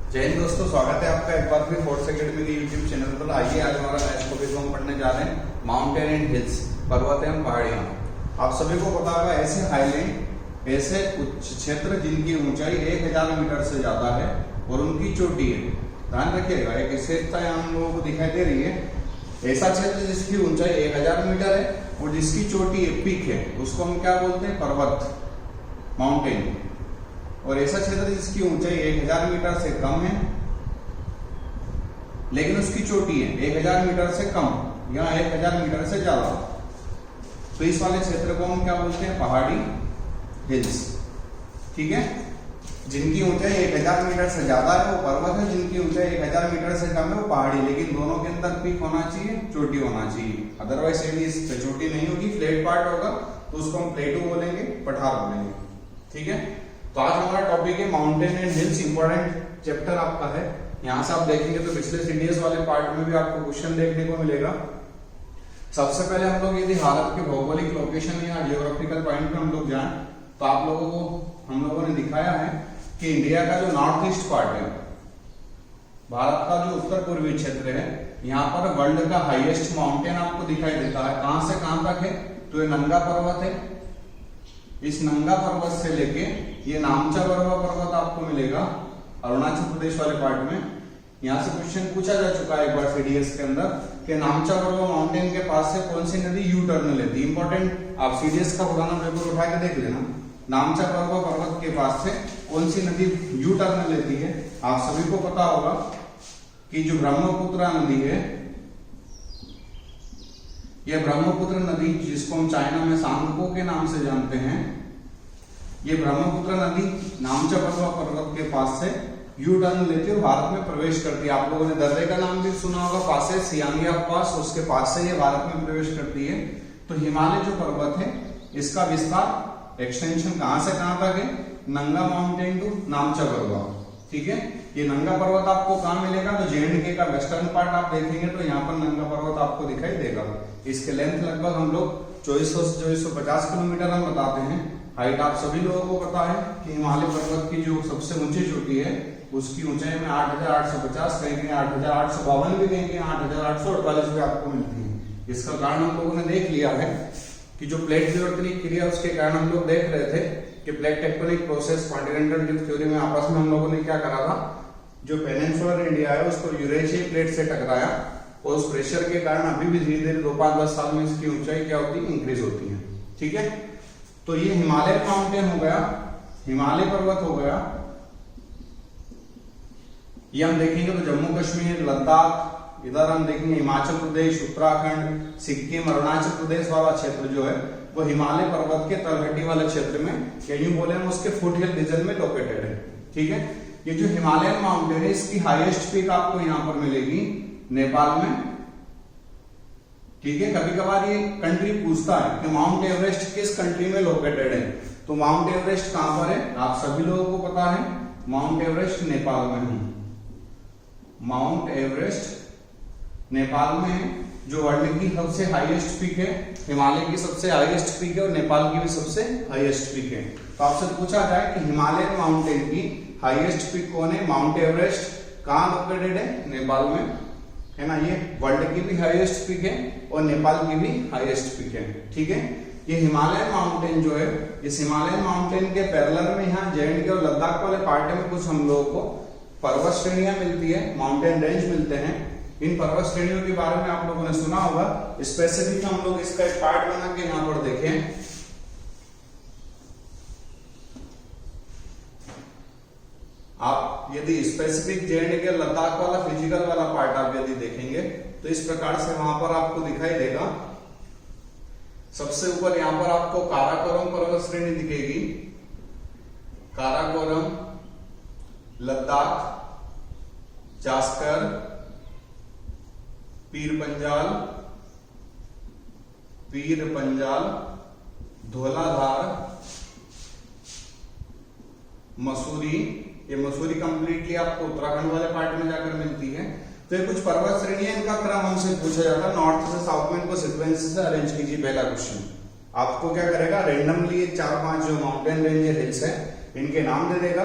जय हिंद दोस्तों, स्वागत है आपका एक बार फिर फोर्स एकेडमी के यूट्यूब चैनल पर। आइए आज हमारा नेक्स्ट टॉपिक हम पढ़ने जा रहे हैं माउंटेन एंड हिल्स, पर्वत एवं पहाड़ियां। आप सभी को पता होगा ऐसे हाईलैंड, ऐसे उच्च क्षेत्र जिनकी ऊंचाई 1000 मीटर से ज्यादा है और उनकी चोटी है। ध्यान रखिएगा, एक विशेषता यहाँ हम लोगों को दिखाई दे रही है। ऐसा क्षेत्र जिसकी ऊंचाई 1000 मीटर है और जिसकी चोटी है, पीक है, उसको हम क्या बोलते हैं? पर्वत, माउंटेन। और ऐसा क्षेत्र जिसकी ऊंचाई 1000 मीटर से कम है लेकिन उसकी चोटी है 1000 मीटर से कम या 1000 मीटर से ज्यादा, तो इस वाले क्षेत्र को हम क्या बोलते हैं? पहाड़ी, हिल्स। ठीक है, जिनकी ऊंचाई 1000 मीटर से ज्यादा है वो पर्वत है, जिनकी ऊंचाई 1000 मीटर से कम है वो पहाड़ी। लेकिन दोनों के अंदर पीक होना चाहिए, चोटी होना चाहिए। अदरवाइज यदि इस पे चोटी नहीं होगी, फ्लैट पार्ट होगा, तो उसको हम प्लेटू बोलेंगे, पठार बोलेंगे। ठीक है, तो आज हमारा टॉपिक है mountain and hills. Important chapter आपका है। यहां से आप देखेंगे तो पिछले सीडीएस वाले पार्ट में भी आपको क्वेश्चन देखने को मिलेगा। सबसे पहले हम लोग यदि भारत के भौगोलिक लोकेशन या जियोग्राफिकल पॉइंट पे हम लोग जाएं तो आप लोगों को हम लोगों ने दिखाया है कि इंडिया का जो नॉर्थ ईस्ट पार्ट है, भारत का जो उत्तर पूर्वी क्षेत्र है, यहाँ पर वर्ल्ड का हाईएस्ट माउंटेन आपको दिखाई देता है। कहां से कहां तक है? तो ये नंगा पर्वत है। इस नंगा पर्वत से लेके ये नामचा बरवा पर्वत आपको मिलेगा अरुणाचल प्रदेश वाले पार्ट में। यहां से क्वेश्चन पूछा जा चुका है एक बार सीडीएस के अंदर कि नामचा बरवा माउंटेन के पास से कौन सी नदी यू टर्न लेती है। इंपॉर्टेंट, आप सीडीएस का पुराना पेपर उठा के देख लेना। नामचा बरवा पर्वत के पास से कौन सी नदी यू टर्न लेती है? आप सभी को पता होगा कि जो ब्रह्मपुत्र नदी है, यह ब्रह्मपुत्र नदी जिसको हम चाइना में सांगपो के नाम से जानते हैं, ये ब्रह्मपुत्र नदी नामचा बरवा पर्वत के पास से यू टर्न लेती है और भारत में प्रवेश करती है। आप लोगों ने दर्रे का नाम भी सुना होगा, पास है सियांगिया पास, उसके पास से ये भारत में प्रवेश करती है। तो हिमालय जो पर्वत है, इसका विस्तार, एक्सटेंशन कहां से कहां तक है? नंगा माउंटेन टू नामचा बरवा। ठीक है, ये नंगा पर्वत आपको कहां मिलेगा? तो जेएंडके का वेस्टर्न पार्ट आप देखेंगे तो यहाँ पर नंगा पर्वत आपको दिखाई देगा। इसके लेंथ लगभग हम लोग 2400 से 2450 किलोमीटर हम बताते हैं। हाइट आप सभी लोगों को पता है कि हिमालय पर्वत की जो सबसे ऊंची चोटी है उसकी ऊंचाई में 8850, कहीं 8852 भी, कहीं 8848 भी आपको मिलती है। इसका कारण हम लोगों ने देख लिया है कि जो प्लेट विवर्तनिक क्रिया, उसके कारण हम लोग देख रहे थे कि plate tectonic process, continental drift theory में आपस में हम लोगों ने क्या करा था, जो पेनिनसुलर इंडिया है उसको यूरेशियन प्लेट से टकराया और उस प्रेशर के कारण अभी भी धीरे धीरे 2-5-10 साल में इसकी ऊंचाई क्या होती है? इंक्रीज होती है। ठीक है, तो ये हिमालय माउंटेन हो गया, हिमालय पर्वत हो गया। ये हम देखेंगे तो जम्मू कश्मीर, लद्दाख, इधर हम देखेंगे हिमाचल प्रदेश, उत्तराखंड, सिक्किम, अरुणाचल प्रदेश वाला क्षेत्र जो है वो हिमालय पर्वत के तलहटी वाले क्षेत्र में, या यूं बोले हम उसके फुट हिल रीजन में लोकेटेड है। ठीक है, ये जो हिमालयन माउंटेन है इसकी हाईएस्ट पीक आपको यहां पर मिलेगी नेपाल में। ठीक है, कभी कभार ये कंट्री पूछता है कि माउंट एवरेस्ट किस कंट्री में लोकेटेड है, तो माउंट एवरेस्ट कहां पर है? आप सभी लोगों को पता है, माउंट एवरेस्ट नेपाल में है। माउंट एवरेस्ट नेपाल में है, जो वर्ल्ड की सबसे हाईएस्ट पीक है, हिमालय की सबसे हाईएस्ट पीक है और नेपाल की भी सबसे हाईएस्ट पीक है। तो आपसे पूछा जाए कि हिमालयन माउंटेन की हाईएस्ट पीक कौन है? माउंट एवरेस्ट कहां लोकेटेड है? नेपाल में, है ना। ये वर्ल्ड की भी हाईएस्ट पीक है और नेपाल की भी हाईएस्ट पीक है। ठीक है, ये हिमालयन माउंटेन जो है, इस हिमालयन माउंटेन के पैरेलल में यहाँ जेएंडके और लद्दाख वाले पार्ट में कुछ हम लोगों को पर्वत श्रेणियां मिलती है, माउंटेन रेंज मिलते हैं। इन पर्वत श्रेणियों के बारे में आप लोगों ने सुना होगा। स्पेसिफिक हम लोग इसका एक पार्ट बना के यहाँ पर देखें। आप यदि स्पेसिफिक जेएंडके लद्दाख वाला फिजिकल वाला पार्ट आप यदि देखेंगे तो इस प्रकार से वहां पर आपको दिखाई देगा। सबसे ऊपर यहां पर आपको काराकोरम पर्वत श्रेणी दिखेगी, काराकोरम, लद्दाख, जास्कर, पीर पंजाल, धौलाधार, मसूरी। ये मसूरी कंप्लीटली आपको उत्तराखंड वाले पार्ट में जाकर मिलती है। तो ये कुछ पर्वत श्रेणियां, इनका क्रम हमसे पूछा जाता है, नॉर्थ से साउथ में इनको सीक्वेंस से अरेंज कीजिए। पहला क्वेश्चन आपको क्या करेगा, रेंडमली 4-5 जो माउंटेन रेंज हिल्स है इनके नाम दे देगा।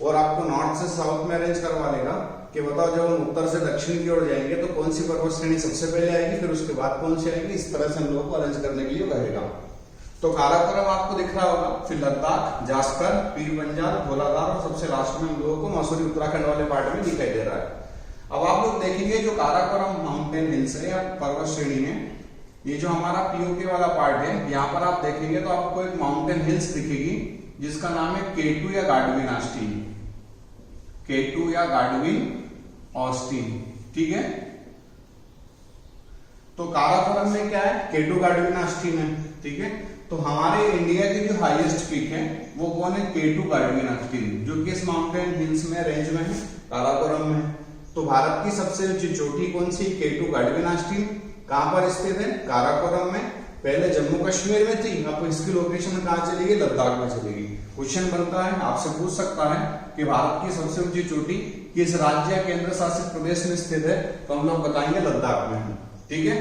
और आपको नॉर्थ से साउथ में अरेंज करवा लेगा कि बताओ जब हम उत्तर से दक्षिण की ओर जाएंगे तो कौन सी पर्वत श्रेणी सबसे पहले आएगी, फिर उसके बाद कौन सी आएगी, इस तरह से हम लोगों को अरेंज करने के लिए कहेगा। तो काराकोरम आपको दिख रहा होगा, फिर लद्दाख, जास्कर, पीर पंजाल, धौलाधार और सबसे लास्ट में हम लोगों को मसूरी उत्तराखंड वाले पार्ट में दिखाई दे रहा है। अब आप लोग देखेंगे जो काराकोरम माउंटेन हिल्स है या पर्वत श्रेणी है, ये जो हमारा पीओके वाला पार्ट है, यहाँ पर आप देखेंगे तो आपको एक माउंटेन हिल्स दिखेगी जिसका नाम है K2 या गार्डविन ऑस्टीन, K2 या गार्डविन ऑस्टीन, ठीक है। तो काराकोरम में क्या है, K2 गार्डविन ऑस्टीन है, ठीक है। तो हमारे इंडिया की जो हाईएस्ट पीक है वो कौन है, K2 गार्डविन ऑस्टीन, जो कि इस माउंटेन हिल्स में रेंज में है, काराकोरम में। तो भारत की सबसे ऊंची चोटी कौन सी, K2 गार्डविन ऑस्टीन। कहां पर स्थित है, काराकोरम में। पहले जम्मू कश्मीर में थी, अब इसकी लोकेशन कहां चलेगी, लद्दाख में चलेगी। क्वेश्चन बनता है, आपसे पूछ सकता है कि भारत की सबसे ऊंची चोटी किस राज्य या केंद्र शासित प्रदेश में स्थित है, तो हम लोग बताएंगे लद्दाख में है, ठीक है।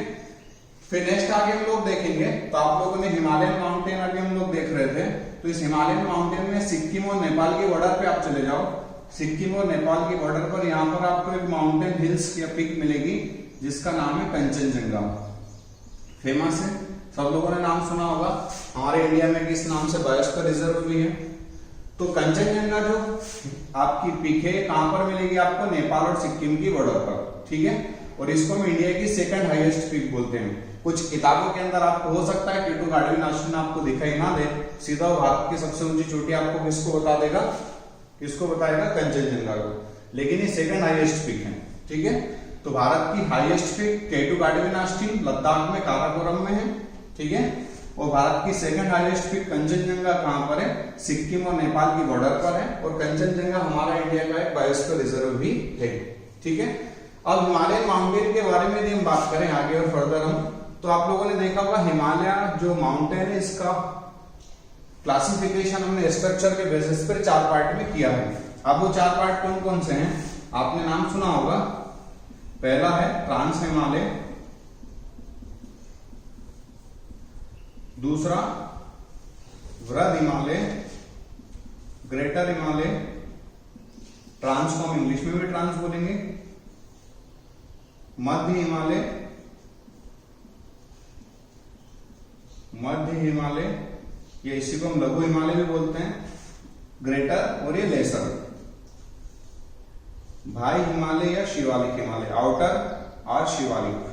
फिर नेक्स्ट आगे हम लोग देखेंगे, तो आप लोगों ने हिमालयन माउंटेन अभी हम लोग देख रहे थे, तो इस हिमालयन माउंटेन में सिक्किम और नेपाल की बॉर्डर पे आप चले जाओ, सिक्किम और नेपाल की बॉर्डर पर यहाँ पर आपको एक माउंटेन हिल्स या पीक मिलेगी जिसका नाम है कंचनजंगा। फेमस है, सब लोगों ने नाम सुना होगा, हमारे इंडिया में किस नाम से बायोस्फीयर रिजर्व भी है। तो कंचनजंगा जो आपकी पीक है कहां पर मिलेगी आपको, नेपाल और सिक्किम की बॉर्डर पर, ठीक है। और इसको हम इंडिया की सेकंड हाईएस्ट पीक बोलते हैं। कुछ किताबों के अंदर आपको हो सकता है K2 गार्डविन ऑस्टीन आपको दिखाई ना दे, सीधा भारत की सबसे ऊंची चोटी आपको किसको बता देगा, किसको बताएगा, कंचनजंगा को, लेकिन ये सेकंड हाईएस्ट पीक है, ठीक है। तो भारत की highest peak K2 Godwin Austen Ladakh में काराकोरम में है, ठीक है। और भारत की सेकंड हाईएस्ट पीक कंचनजंगा कहां पर है, सिक्किम और नेपाल की बॉर्डर पर है। और कंचनजंगा हमारा इंडिया का एक बायोस्फीयर रिजर्व भी है, ठीक है। अब हिमालयन माउंटेन के बारे में यदि हम बात करें आगे और फर्दर हम, तो आप लोगों ने देखा होगा हिमालय जो माउंटेन है इसका क्लासिफिकेशन हमने स्ट्रक्चर के बेसिस पर 4 पार्ट में किया है। अब वो 4 पार्ट कौन कौन से हैं, आपने नाम सुना होगा। पहला है ट्रांस हिमालय, दूसरा वृहद हिमालय, ग्रेटर हिमालय, ट्रांस को हम इंग्लिश में भी ट्रांस बोलेंगे, मध्य हिमालय, मध्य हिमालय, ये इसी को हम लघु हिमालय भी बोलते हैं, ग्रेटर और ये लेसर, भाई हिमालय या शिवालिक हिमालय, आउटर और शिवालिक।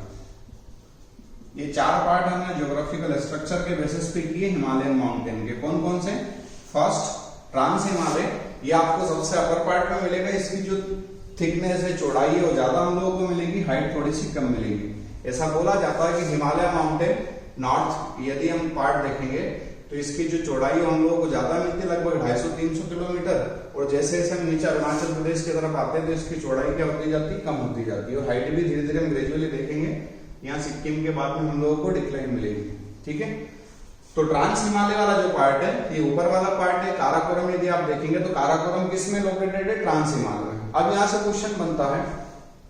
ये 4 पार्ट हमने ज्योग्राफिकल स्ट्रक्चर के बेसिस पे किए हिमालयन माउंटेन के। कौन कौन से, फर्स्ट ट्रांस हिमालय, ये आपको सबसे अपर पार्ट में मिलेगा, इसकी जो थिकनेस है, चौड़ाई है, वो ज्यादा हम लोगों को मिलेगी, हाइट थोड़ी सी कम मिलेगी। ऐसा बोला जाता है कि हिमालय माउंटेन नॉर्थ यदि हम पार्ट देखेंगे तो इसकी जो चौड़ाई है हम लोगों को ज्यादा मिलती है, लगभग 250-300 किलोमीटर। और जैसे जैसे हम नीचे अरुणाचल प्रदेश की तरफ आते हैं तो इसकी चौड़ाई क्या होती जाती है, कम होती जाती है। और हाइट भी धीरे धीरे हम ग्रेजुअली देखेंगे, यहाँ सिक्किम के बाद में हम लोगों को डिक्लाइन मिलेगी, ठीक है। तो ट्रांस हिमालय वाला जो पार्ट है, ये ऊपर वाला पार्ट है। काराकोरम यदि आप देखेंगे तो काराकोरम किस में लोकेटेड है, ट्रांस हिमालय में। अब यहाँ से क्वेश्चन बनता है,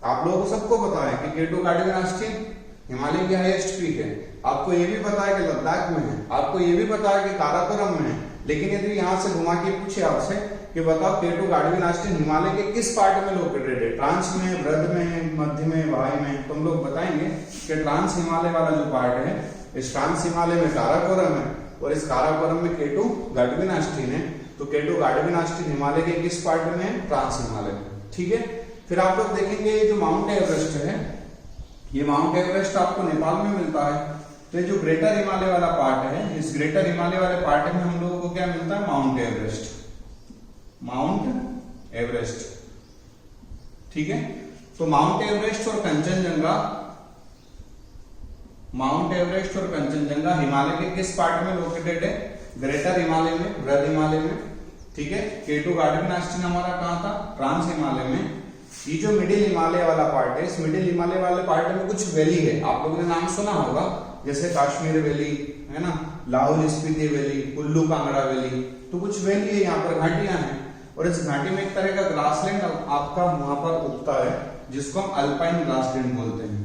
आप लोगों को सबको पता है कि K2 गार्डविन ऑस्टीन हिमालय की हाईएस्ट पीक है, आपको ये भी पता है कि लद्दाख में है, आपको ये भी पता है कि काराकोरम में है। लेकिन यदि यहाँ से घुमा के पूछे आपसे कि बताओ K2 गार्डविन ऑस्टीन हिमालय के किस पार्ट में लोकेटेड है, ट्रांस में, वृहद में, मध्य में, वाई में, तो हम लोग बताएंगे कि ट्रांस हिमालय वाला जो पार्ट है, इस ट्रांस हिमालय में काराकोरम है और इस काराकोरम में K2 गार्डविन ऑस्टीन है। तो K2 गार्डविन ऑस्टीन हिमालय के किस पार्ट में है, ट्रांस हिमालय में, ठीक है। फिर आप लोग देखेंगे ये जो माउंट एवरेस्ट है, ये माउंट एवरेस्ट आपको नेपाल में मिलता है। तो ये जो ग्रेटर हिमालय वाला पार्ट है, इस ग्रेटर हिमालय वाले पार्ट में हम लोगों को क्या मिलता है, माउंट एवरेस्ट, माउंट एवरेस्ट, ठीक है। तो माउंट एवरेस्ट और कंचनजंगा, माउंट एवरेस्ट और कंचनजंगा हिमालय के किस पार्ट में लोकेटेड है, ग्रेटर हिमालय में, वृहद हिमालय में, ठीक है। K2 गार्डविन ऑस्टीन हमारा कहां था, ट्रांस हिमालय में। ये जो मिडिल हिमालय वाला पार्ट है, इस मिडिल हिमालय वाले पार्ट में कुछ वैली है, आप लोगों ने नाम सुना होगा, जैसे काश्मीर वैली है ना, लाहौल स्पीति वैली, कुल्लू कांगड़ा वैली। तो कुछ वैली है, यहाँ पर घाटियां हैं और इस घाटी में एक तरह का ग्रासलैंड आपका वहां पर उगता है जिसको हम अल्पाइन ग्रासलैंड बोलते हैं।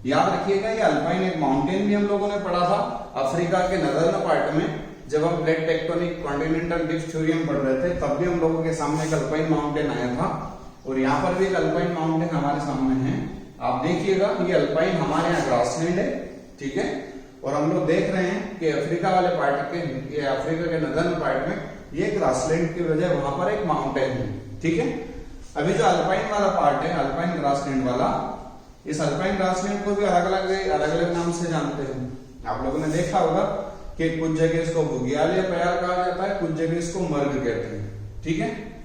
याद रखिएगा, ये अल्पाइन एक माउंटेन भी हम लोगों ने पढ़ा था अफ्रीका के नदर्न पार्ट में, जब हम plate tectonic continental disc theory में पढ़ रहे थे तब भी हम लोगों के सामने एक अल्पाइन माउंटेन आया था, और यहाँ पर भी एक अल्पाइन माउंटेन हमारे सामने है। आप देखिएगा ये अल्पाइन हमारे यहाँ ग्रासलैंड है, ठीक है, और हम लोग देख रहे हैं कि अफ्रीका वाले पार्ट के, ये अफ्रीका के नदर्न पार्ट में ये ग्रासलैंड की वजह वहां पर एक माउंटेन है, ठीक है। अभी जो अल्पाइन वाला पार्ट है, अल्पाइन ग्रासलैंड वाला, इस अल्पाइन ग्रासलैंड को भी अलग अलग नाम से जानते हैं। आप लोगों ने देखा होगा कि कुछ जगह इसको बुग्याल या प्यार कहा जाता है, कुछ जगह इसको मर्ग कहते हैं, ठीक है।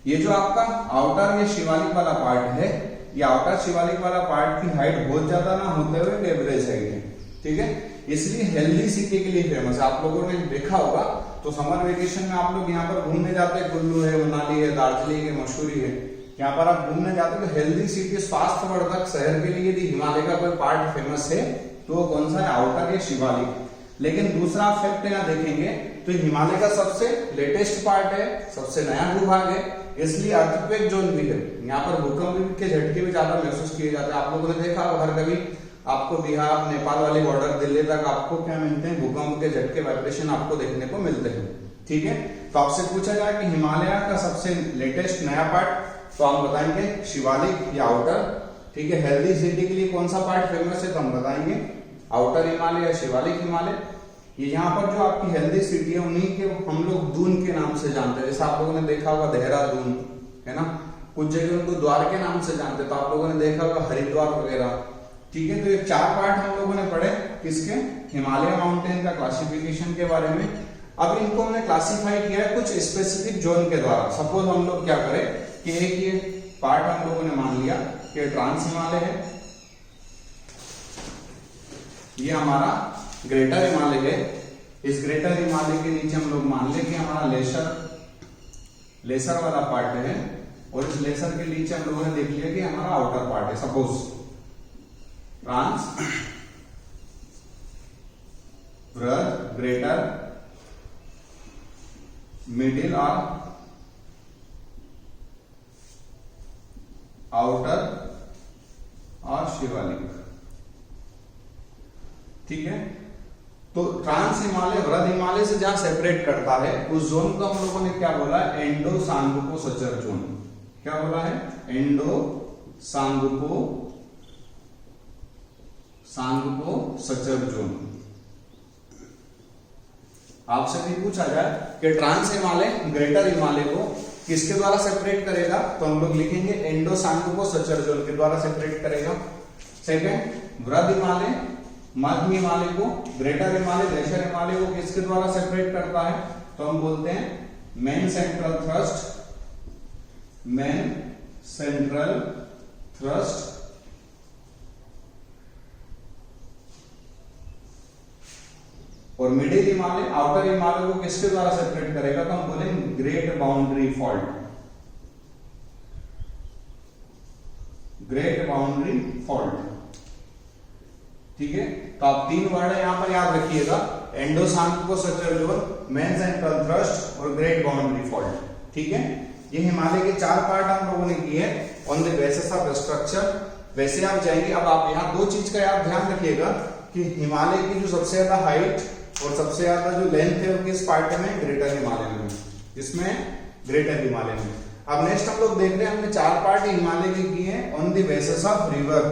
ये जो आपका आउटर ये शिवालिक वाला पार्ट है, ये आउटर शिवालिक वाला पार्ट की हाइट बहुत ज्यादा ना होते हुए एवरेज हाइट है, ठीक है, इसलिए हेल्दी सिटी के लिए फेमस है। आप लोगों ने देखा होगा तो समर वेकेशन में आप लोग यहाँ पर घूमने जाते हैं, कुल्लू है, मनाली है, दार्जिलिंग है, मसूरी है, यहाँ पर आप घूमने जाते हैं तो हेल्दी सिटी स्वास्थ्यवर्धक शहर के लिए यदि हिमालय का कोई पार्ट फेमस है तो वो कौन सा है, आउटर या शिवालिक। लेकिन दूसरा फैक्ट यहाँ देखेंगे तो हिमालय का सबसे लेटेस्ट पार्ट है, सबसे नया भूभाग है, इसलिए अर्थक्वेक जोन भी है। यहाँ पर भूकंप के झटके भी ज्यादा महसूस किए जाते हैं। आप लोगों ने देखा हर कभी आपको बिहार नेपाल वाली बॉर्डर दिल्ली तक आपको क्या मिलते हैं, भूकंप के झटके वाइब्रेशन आपको देखने को मिलते हैं, ठीक है। तो आपसे पूछा जाए कि हिमालय का सबसे लेटेस्ट नया पार्ट, तो हम बताएंगे शिवालिक या आउटर, ठीक है। हेल्दी सिटी के लिए कौन सा पार्ट फेमस है तो हम बताएंगे आउटर हिमालय या शिवालिक हिमालय। ये यहाँ पर जो आपकी हेल्दी सिटी है उन्हीं के हम लोग दून के नाम से जानते हैं। जैसे आप लोगों ने देखा होगा देहरादून है ना, कुछ जगह उनको द्वार के नाम से जानते हैं, तो आप लोगों ने देखा होगा हरिद्वार वगैरह, ठीक है। तो ये 4 पार्ट हम लोगों ने पढ़े किसके, हिमालय माउंटेन का क्लासिफिकेशन के बारे में। अब इनको हमने क्लासिफाई किया है कुछ स्पेसिफिक जोन के द्वारा। सपोज हम लोग क्या करें कि एक ये पार्ट हम लोगों ने मान लिया कि ट्रांस हिमालय है, ये हमारा ग्रेटर हिमालय है। इस ग्रेटर हिमालय के नीचे हम लोग मान ले कि हमारा लेसर वाला पार्ट है, और इस लेसर के नीचे हम लोगों ने देख लिया कि हमारा आउटर पार्ट है। सपोज ट्रांस, बृहद, ग्रेटर, मिडिल और आउटर और शिवालिक, ठीक है। तो ट्रांस हिमालय वृहद हिमालय से जहां सेपरेट करता है उस जोन को हम लोगों ने क्या बोला, एंडो सांगपो सचर जोन। क्या बोला है, एंडो सांगपो सचर जोन। आपसे भी पूछा जाए कि ट्रांस हिमालय ग्रेटर हिमालय को किसके द्वारा सेपरेट करेगा, तो हम लोग लिखेंगे एंडो सांगपो सचर जोन के द्वारा सेपरेट करेगा। सेकंड, वृहद हिमालय मध्य हिमालय को, ग्रेटर हिमालय लेसर हिमालय को किसके द्वारा सेपरेट करता है, तो हम बोलते हैं मेन सेंट्रल थ्रस्ट, और मिडिल हिमालय आउटर हिमालय को किसके द्वारा सेपरेट करेगा, तो हम बोलेंगे ग्रेट बाउंड्री फॉल्ट, ठीक है। तो आप 3 वर्ड यहां पर याद रखिएगा, Indus Tsangpo suture zone, main central thrust और ग्रेट बाउंड्री फॉल्ट, ठीक है। ये हिमालय के 4 पार्ट हम लोगों ने किए on the basis of structure. वैसे आप जाएंगे, अब आप यहाँ 2 चीज का याद ध्यान रखिएगा कि हिमालय की जो सबसे ज्यादा हाइट और सबसे ज्यादा जो लेंथ है वो किस पार्ट में, ग्रेटर हिमालय में, इसमें ग्रेटर हिमालय में। अब नेक्स्ट हम लोग देख रहे हैं, हमने 4 पार्ट हिमालय के किए हैं on the basis of river,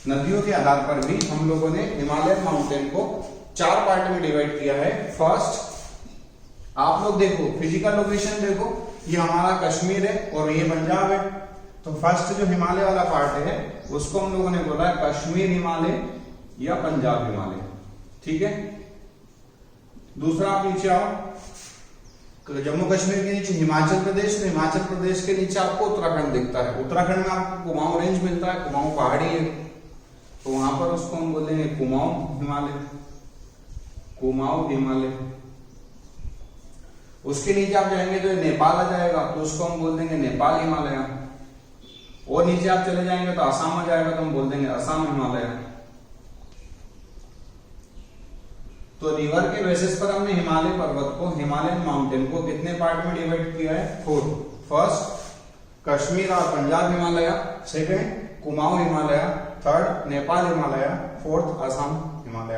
नदियों के आधार पर भी हम लोगों ने हिमालयन माउंटेन को 4 पार्ट में डिवाइड किया है। फर्स्ट आप लोग देखो, फिजिकल लोकेशन देखो, ये हमारा कश्मीर है और ये पंजाब है। तो फर्स्ट जो हिमालय वाला पार्ट है उसको हम लोगों ने बोला है कश्मीर हिमालय या पंजाब हिमालय, ठीक है। दूसरा आप नीचे आओ, जम्मू कश्मीर के नीचे हिमाचल प्रदेश, तो हिमाचल प्रदेश के नीचे आपको उत्तराखंड दिखता है। उत्तराखंड में आपको कुमाऊं रेंज मिलता है, कुमाऊं पहाड़ी है, तो वहां पर उसको हम बोलेंगे कुमाऊं हिमालय। उसके नीचे आप जाएंगे तो नेपाल आ जाएगा, तो उसको हम बोल देंगे नेपाल हिमालय। और नीचे आप चले जाएंगे तो असम आ जाएगा, तो हम बोल देंगे असम हिमालय। तो रिवर के बेसिस पर हमने हिमालय पर्वत को, हिमालयन माउंटेन को कितने पार्ट में डिवाइड किया है, 4। फर्स्ट कश्मीर और Punjab Himalaya, second Kumaon Himalaya, third Nepal Himalaya, fourth Assam Himalaya.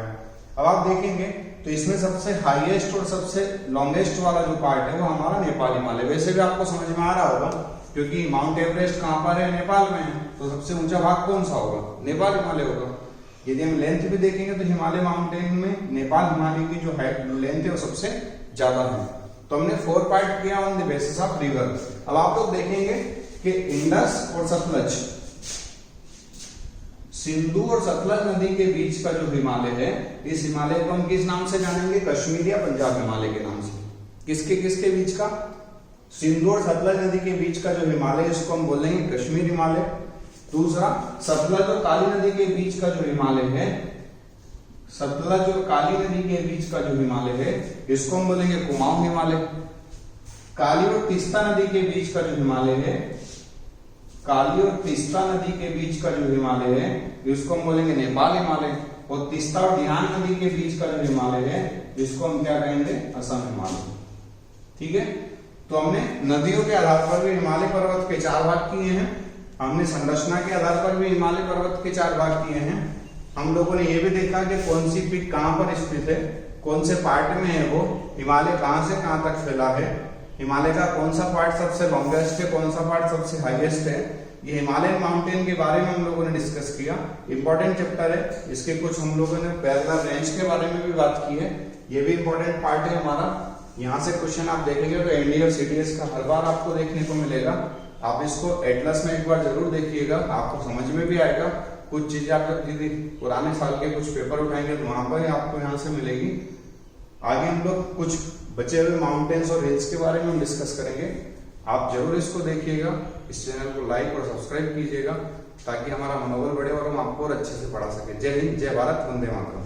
अब आप देखेंगे तो इसमें सबसे हाईएस्ट और सबसे लॉन्गेस्ट वाला जो पार्ट है वो हमारा नेपाल हिमालय। वैसे भी आपको समझ में आ रहा होगा, क्योंकि माउंट एवरेस्ट कहाँ पर है? नेपाल में है, तो सबसे ऊंचा भाग कौन सा होगा? नेपाल हिमालय होगा। यदि हम लेंथ भी देखेंगे तो हिमालय माउंटेन में नेपाल हिमालय की जो है लेंथ है वो सबसे ज्यादा है। तो हमने 4 पार्ट किया on the basis of river. अब आप लोग देखेंगे कि इंडस और सतलज, सिंधु और सतलज नदी के बीच का जो हिमालय है, इस हिमालय को हम किस नाम से जानेंगे? कश्मीर या पंजाब हिमालय के नाम से। किसके किसके बीच का? सिंधु और सतलज नदी के बीच का जो हिमालय है इसको हम बोलेंगे कश्मीर हिमालय। दूसरा, सतलज और काली नदी के बीच का जो हिमालय है, सतलज और काली नदी के बीच का जो हिमालय है इसको हम बोलेंगे कुमाऊं हिमालय। काली और तीस्ता नदी के बीच का जो हिमालय है, काली और तीस्ता नदी के बीच का जो हिमालय है इसको हम बोलेंगे नेपाल हिमालय। और तीस्ता और धियान नदी के बीच का जो हिमालय है इसको हम क्या कहेंगे? असम हिमालय। ठीक है, तो हमने नदियों के आधार पर भी हिमालय पर्वत के 4 भाग किए हैं, हमने संरचना के आधार पर भी हिमालय पर्वत के 4 भाग किए हैं। हम लोगों ने ये भी देखा कि कौन सी पीक कहाँ पर स्थित है, कौन से पार्ट में है वो, हिमालय कहाँ से कहाँ तक फैला है, हिमालय का कौन सा पार्ट सबसे लॉन्गेस्ट है, कौन सा पार्ट सबसे हाईएस्ट है। ये हिमालयन माउंटेन के बारे में हम लोगों ने डिस्कस किया। इंपॉर्टेंट चैप्टर है, इसके कुछ हम लोगों ने पैरेलल रेंज के बारे में भी बात की है, ये भी इंपॉर्टेंट पार्ट है हमारा। यहाँ से क्वेश्चन आप देखेंगे तो एनडीए और सीडीएस का हर बार आपको देखने को मिलेगा। आप इसको एटलस में एक बार जरूर देखिएगा, आपको समझ में भी आएगा। कुछ चीजें आप पुराने साल के कुछ पेपर उठाएंगे तो वहां पर आपको यहाँ से मिलेगी। आगे हम लोग कुछ बचे हुए माउंटेन्स और हिल्स के बारे में हम डिस्कस करेंगे। आप जरूर इसको देखिएगा, इस चैनल को लाइक और सब्सक्राइब कीजिएगा ताकि हमारा मनोबल बढ़े और हम आपको और अच्छे से पढ़ा सके। जय हिंद, जय भारत, वंदे मातरम।